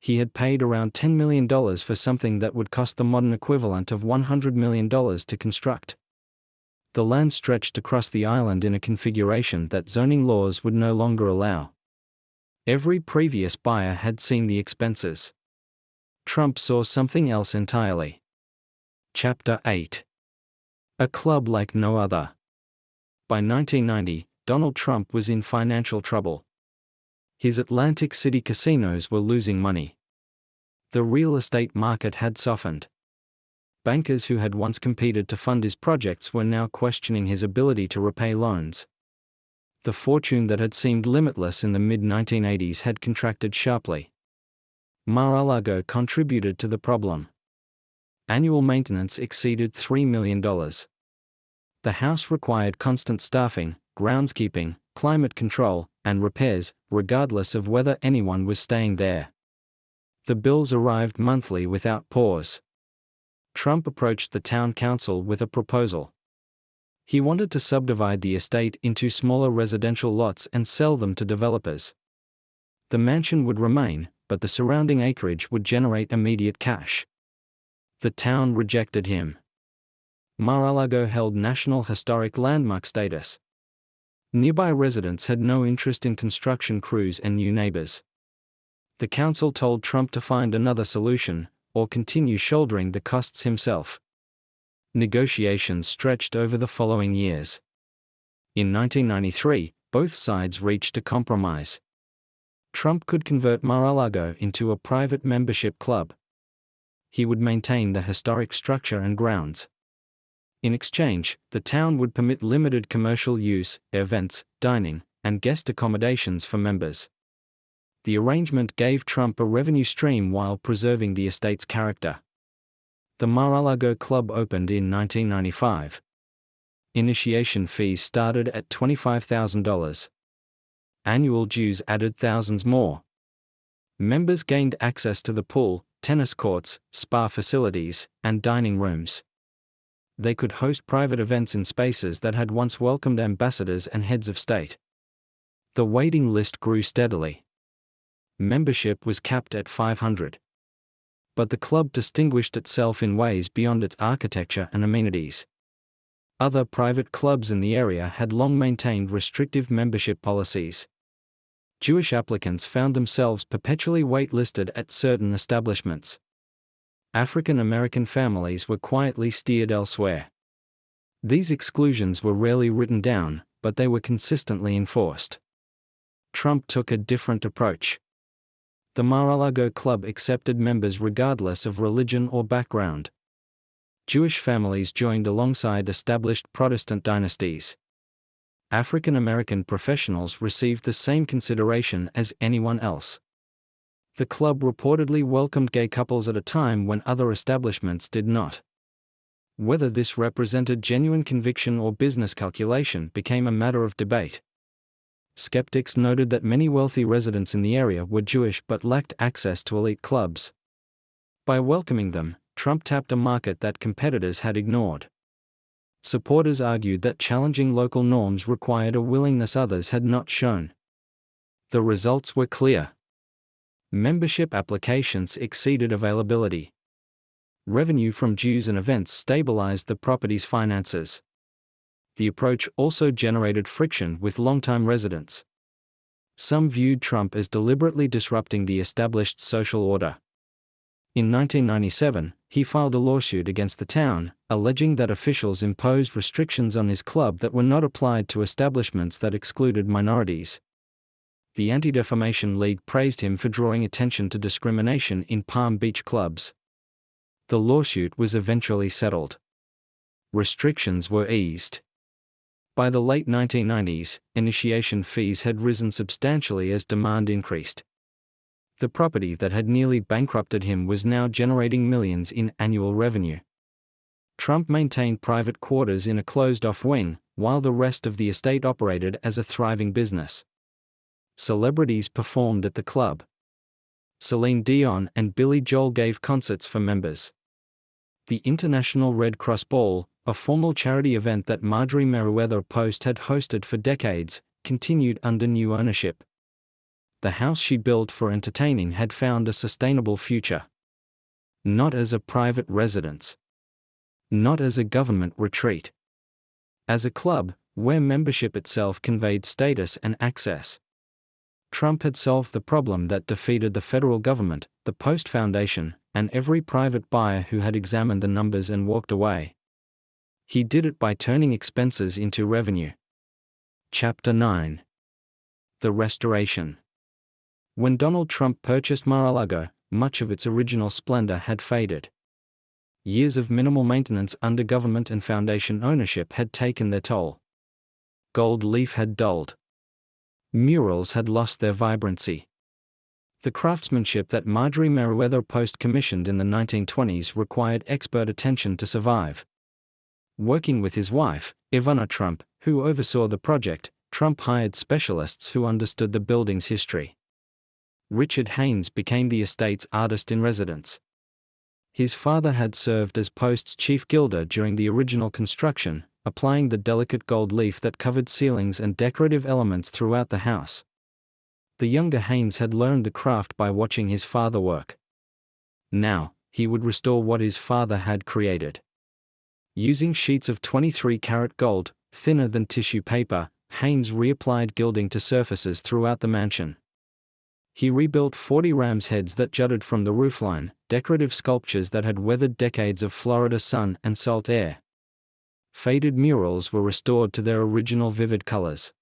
He had paid around $10 million for something that would cost the modern equivalent of $100 million to construct. The land stretched across the island in a configuration that zoning laws would no longer allow. Every previous buyer had seen the expenses. Trump saw something else entirely. Chapter 8. A club like no other. By 1990, Donald Trump was in financial trouble. His Atlantic City casinos were losing money. The real estate market had softened. Bankers who had once competed to fund his projects were now questioning his ability to repay loans. The fortune that had seemed limitless in the mid-1980s had contracted sharply. Mar-a-Lago contributed to the problem. Annual maintenance exceeded $3 million. The house required constant staffing, groundskeeping, climate control, and repairs, regardless of whether anyone was staying there. The bills arrived monthly without pause. Trump approached the town council with a proposal. He wanted to subdivide the estate into smaller residential lots and sell them to developers. The mansion would remain, but the surrounding acreage would generate immediate cash. The town rejected him. Mar-a-Lago held National Historic Landmark status. Nearby residents had no interest in construction crews and new neighbors. The council told Trump to find another solution, or continue shouldering the costs himself. Negotiations stretched over the following years. In 1993, both sides reached a compromise. Trump could convert Mar-a-Lago into a private membership club. He would maintain the historic structure and grounds. In exchange, the town would permit limited commercial use, events, dining, and guest accommodations for members. The arrangement gave Trump a revenue stream while preserving the estate's character. The Mar-a-Lago Club opened in 1995. Initiation fees started at $25,000. Annual dues added thousands more. Members gained access to the pool, tennis courts, spa facilities, and dining rooms. They could host private events in spaces that had once welcomed ambassadors and heads of state. The waiting list grew steadily. Membership was capped at 500. But the club distinguished itself in ways beyond its architecture and amenities. Other private clubs in the area had long maintained restrictive membership policies. Jewish applicants found themselves perpetually waitlisted at certain establishments. African American families were quietly steered elsewhere. These exclusions were rarely written down, but they were consistently enforced. Trump took a different approach. The Mar-a-Lago Club accepted members regardless of religion or background. Jewish families joined alongside established Protestant dynasties. African American professionals received the same consideration as anyone else. The club reportedly welcomed gay couples at a time when other establishments did not. Whether this represented genuine conviction or business calculation became a matter of debate. Skeptics noted that many wealthy residents in the area were Jewish but lacked access to elite clubs. By welcoming them, Trump tapped a market that competitors had ignored. Supporters argued that challenging local norms required a willingness others had not shown. The results were clear. Membership applications exceeded availability. Revenue from dues and events stabilized the property's finances. The approach also generated friction with longtime residents. Some viewed Trump as deliberately disrupting the established social order. In 1997, he filed a lawsuit against the town, alleging that officials imposed restrictions on his club that were not applied to establishments that excluded minorities. The Anti-Defamation League praised him for drawing attention to discrimination in Palm Beach clubs. The lawsuit was eventually settled. Restrictions were eased. By the late 1990s, initiation fees had risen substantially as demand increased. The property that had nearly bankrupted him was now generating millions in annual revenue. Trump maintained private quarters in a closed-off wing, while the rest of the estate operated as a thriving business. Celebrities performed at the club. Celine Dion and Billy Joel gave concerts for members. The International Red Cross Ball, a formal charity event that Marjorie Merriweather Post had hosted for decades, continued under new ownership. The house she built for entertaining had found a sustainable future. Not as a private residence. Not as a government retreat. As a club, where membership itself conveyed status and access. Trump had solved the problem that defeated the federal government, the Post Foundation, and every private buyer who had examined the numbers and walked away. He did it by turning expenses into revenue. Chapter 9. The Restoration. When Donald Trump purchased Mar-a-Lago, much of its original splendor had faded. Years of minimal maintenance under government and foundation ownership had taken their toll. Gold leaf had dulled. Murals had lost their vibrancy. The craftsmanship that Marjorie Merriweather Post commissioned in the 1920s required expert attention to survive. Working with his wife, Ivana Trump, who oversaw the project, Trump hired specialists who understood the building's history. Richard Haynes became the estate's artist-in-residence. His father had served as Post's chief gilder during the original construction, applying the delicate gold leaf that covered ceilings and decorative elements throughout the house. The younger Haynes had learned the craft by watching his father work. Now, he would restore what his father had created. Using sheets of 23-karat gold, thinner than tissue paper, Haynes reapplied gilding to surfaces throughout the mansion. He rebuilt 40 ram's heads that jutted from the roofline, decorative sculptures that had weathered decades of Florida sun and salt air. Faded murals were restored to their original vivid colors.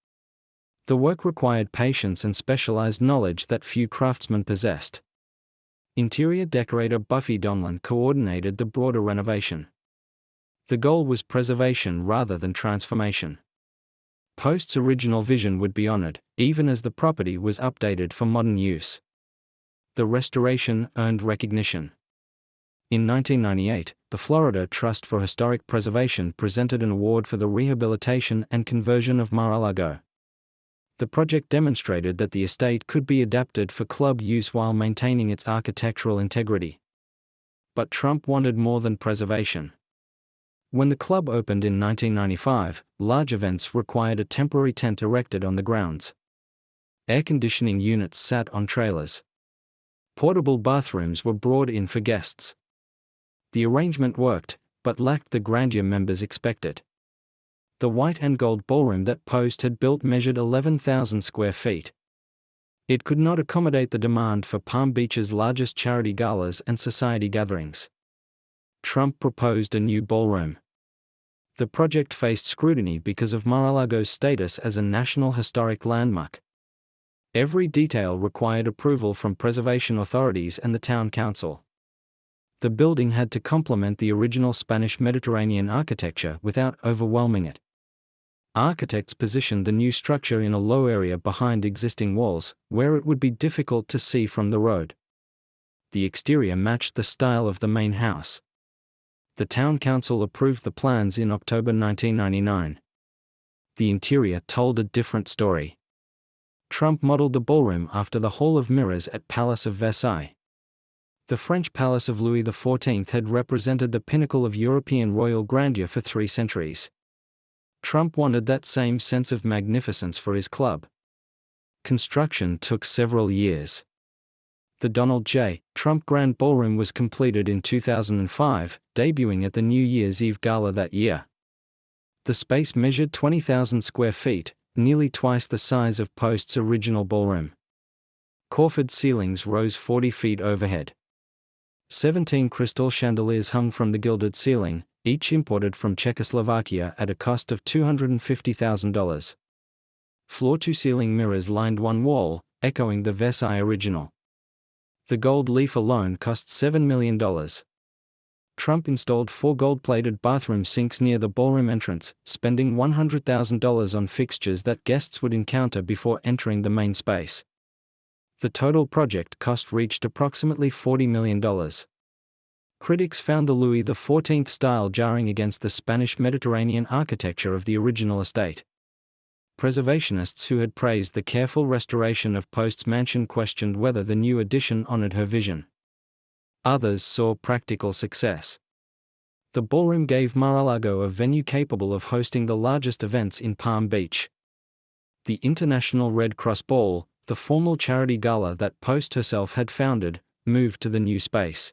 The work required patience and specialized knowledge that few craftsmen possessed. Interior decorator Buffy Donlan coordinated the broader renovation. The goal was preservation rather than transformation. Post's original vision would be honored, even as the property was updated for modern use. The restoration earned recognition. In 1998, the Florida Trust for Historic Preservation presented an award for the rehabilitation and conversion of Mar-a-Lago. The project demonstrated that the estate could be adapted for club use while maintaining its architectural integrity. But Trump wanted more than preservation. When the club opened in 1995, large events required a temporary tent erected on the grounds. Air conditioning units sat on trailers. Portable bathrooms were brought in for guests. The arrangement worked, but lacked the grandeur members expected. The white and gold ballroom that Post had built measured 11,000 square feet. It could not accommodate the demand for Palm Beach's largest charity galas and society gatherings. Trump proposed a new ballroom. The project faced scrutiny because of Mar-a-Lago's status as a National Historic Landmark. Every detail required approval from preservation authorities and the town council. The building had to complement the original Spanish Mediterranean architecture without overwhelming it. Architects positioned the new structure in a low area behind existing walls, where it would be difficult to see from the road. The exterior matched the style of the main house. The town council approved the plans in October 1999. The interior told a different story. Trump modeled the ballroom after the Hall of Mirrors at Palace of Versailles. The French palace of Louis XIV had represented the pinnacle of European royal grandeur for 3 centuries. Trump wanted that same sense of magnificence for his club. Construction took several years. The Donald J. Trump Grand Ballroom was completed in 2005, debuting at the New Year's Eve Gala that year. The space measured 20,000 square feet, nearly twice the size of Post's original ballroom. Coffered ceilings rose 40 feet overhead. 17 crystal chandeliers hung from the gilded ceiling, each imported from Czechoslovakia at a cost of $250,000. Floor-to-ceiling mirrors lined one wall, echoing the Versailles original. The gold leaf alone cost $7 million. Trump installed 4 gold-plated bathroom sinks near the ballroom entrance, spending $100,000 on fixtures that guests would encounter before entering the main space. The total project cost reached approximately $40 million. Critics found the Louis XIV style jarring against the Spanish Mediterranean architecture of the original estate. Preservationists who had praised the careful restoration of Post's mansion questioned whether the new addition honored her vision. Others saw practical success. The ballroom gave Mar-a-Lago a venue capable of hosting the largest events in Palm Beach. The International Red Cross Ball, the formal charity gala that Post herself had founded, moved to the new space.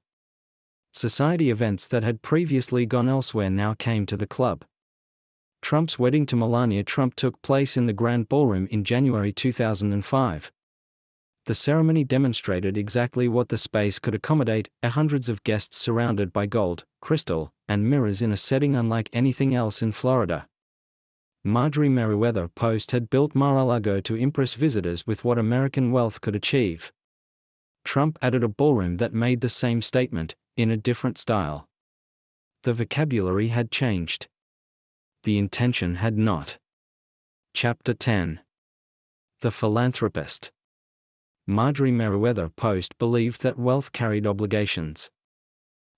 Society events that had previously gone elsewhere now came to the club. Trump's wedding to Melania Trump took place in the Grand Ballroom in January 2005. The ceremony demonstrated exactly what the space could accommodate: hundreds of guests surrounded by gold, crystal, and mirrors in a setting unlike anything else in Florida. Marjorie Merriweather Post had built Mar-a-Lago to impress visitors with what American wealth could achieve. Trump added a ballroom that made the same statement, in a different style. The vocabulary had changed. The intention had not. Chapter 10. The Philanthropist. Marjorie Merriweather Post believed that wealth carried obligations.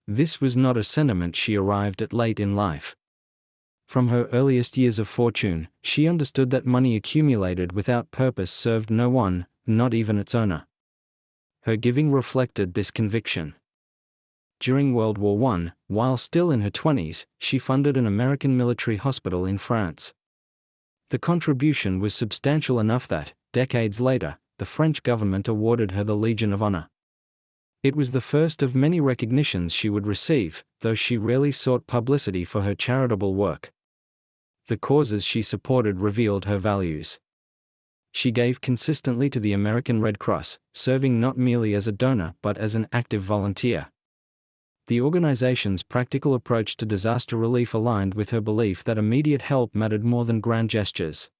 This was not a sentiment she arrived at late in life. From her earliest years of fortune, she understood that money accumulated without purpose served no one, not even its owner. Her giving reflected this conviction. During World War I, while still in her 20s, she funded an American military hospital in France. The contribution was substantial enough that, decades later, the French government awarded her the Legion of Honor. It was the first of many recognitions she would receive, though she rarely sought publicity for her charitable work. The causes she supported revealed her values. She gave consistently to the American Red Cross, serving not merely as a donor but as an active volunteer. The organization's practical approach to disaster relief aligned with her belief that immediate help mattered more than grand gestures.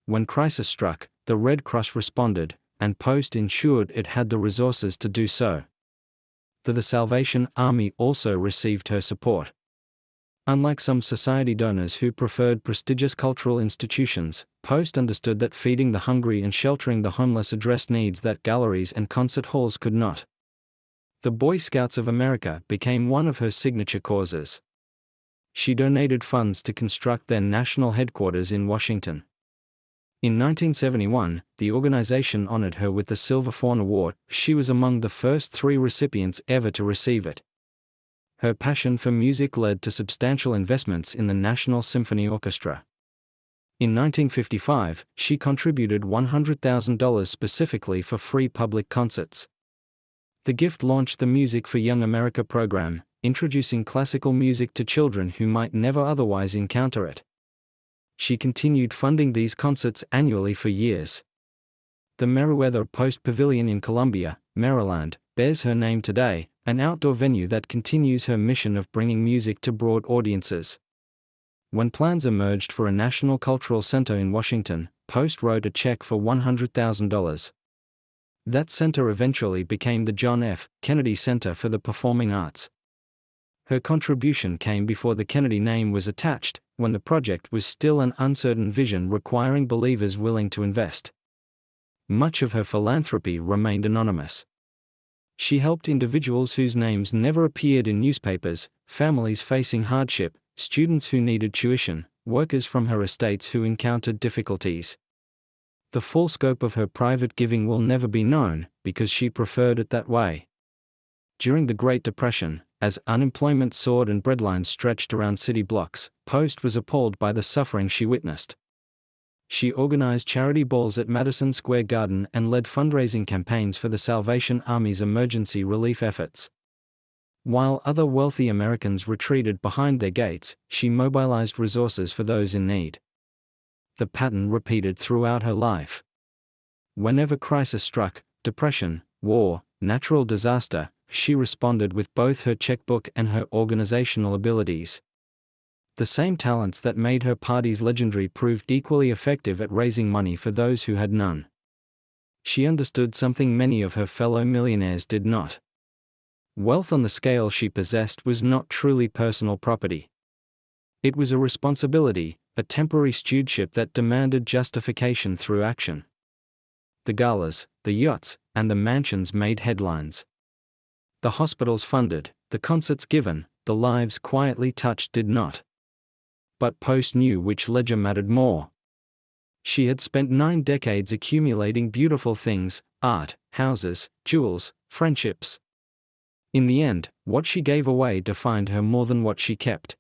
When crisis struck, the Red Cross responded, and Post ensured it had the resources to do so. The Salvation Army also received her support. Unlike some society donors who preferred prestigious cultural institutions, Post understood that feeding the hungry and sheltering the homeless addressed needs that galleries and concert halls could not. The Boy Scouts of America became one of her signature causes. She donated funds to construct their national headquarters in Washington. In 1971, the organization honored her with the Silver Fawn Award. She was among the first 3 recipients ever to receive it. Her passion for music led to substantial investments in the National Symphony Orchestra. In 1955, she contributed $100,000 specifically for free public concerts. The gift launched the Music for Young America program, introducing classical music to children who might never otherwise encounter it. She continued funding these concerts annually for years. The Merriweather Post Pavilion in Columbia, Maryland, bears her name today, an outdoor venue that continues her mission of bringing music to broad audiences. When plans emerged for a National Cultural Center in Washington, Post wrote a check for $100,000. That center eventually became the John F. Kennedy Center for the Performing Arts. Her contribution came before the Kennedy name was attached, when the project was still an uncertain vision requiring believers willing to invest. Much of her philanthropy remained anonymous. She helped individuals whose names never appeared in newspapers, families facing hardship, students who needed tuition, workers from her estates who encountered difficulties. The full scope of her private giving will never be known, because she preferred it that way. During the Great Depression, as unemployment soared and breadlines stretched around city blocks, Post was appalled by the suffering she witnessed. She organized charity balls at Madison Square Garden and led fundraising campaigns for the Salvation Army's emergency relief efforts. While other wealthy Americans retreated behind their gates, she mobilized resources for those in need. The pattern repeated throughout her life. Whenever crisis struck, depression, war, natural disaster, she responded with both her checkbook and her organizational abilities. The same talents that made her parties legendary proved equally effective at raising money for those who had none. She understood something many of her fellow millionaires did not. Wealth on the scale she possessed was not truly personal property. It was a responsibility, a temporary stewardship that demanded justification through action. The galas, the yachts, and the mansions made headlines. The hospitals funded, the concerts given, the lives quietly touched did not. But Post knew which ledger mattered more. She had spent 9 decades accumulating beautiful things, art, houses, jewels, friendships. In the end, what she gave away defined her more than what she kept.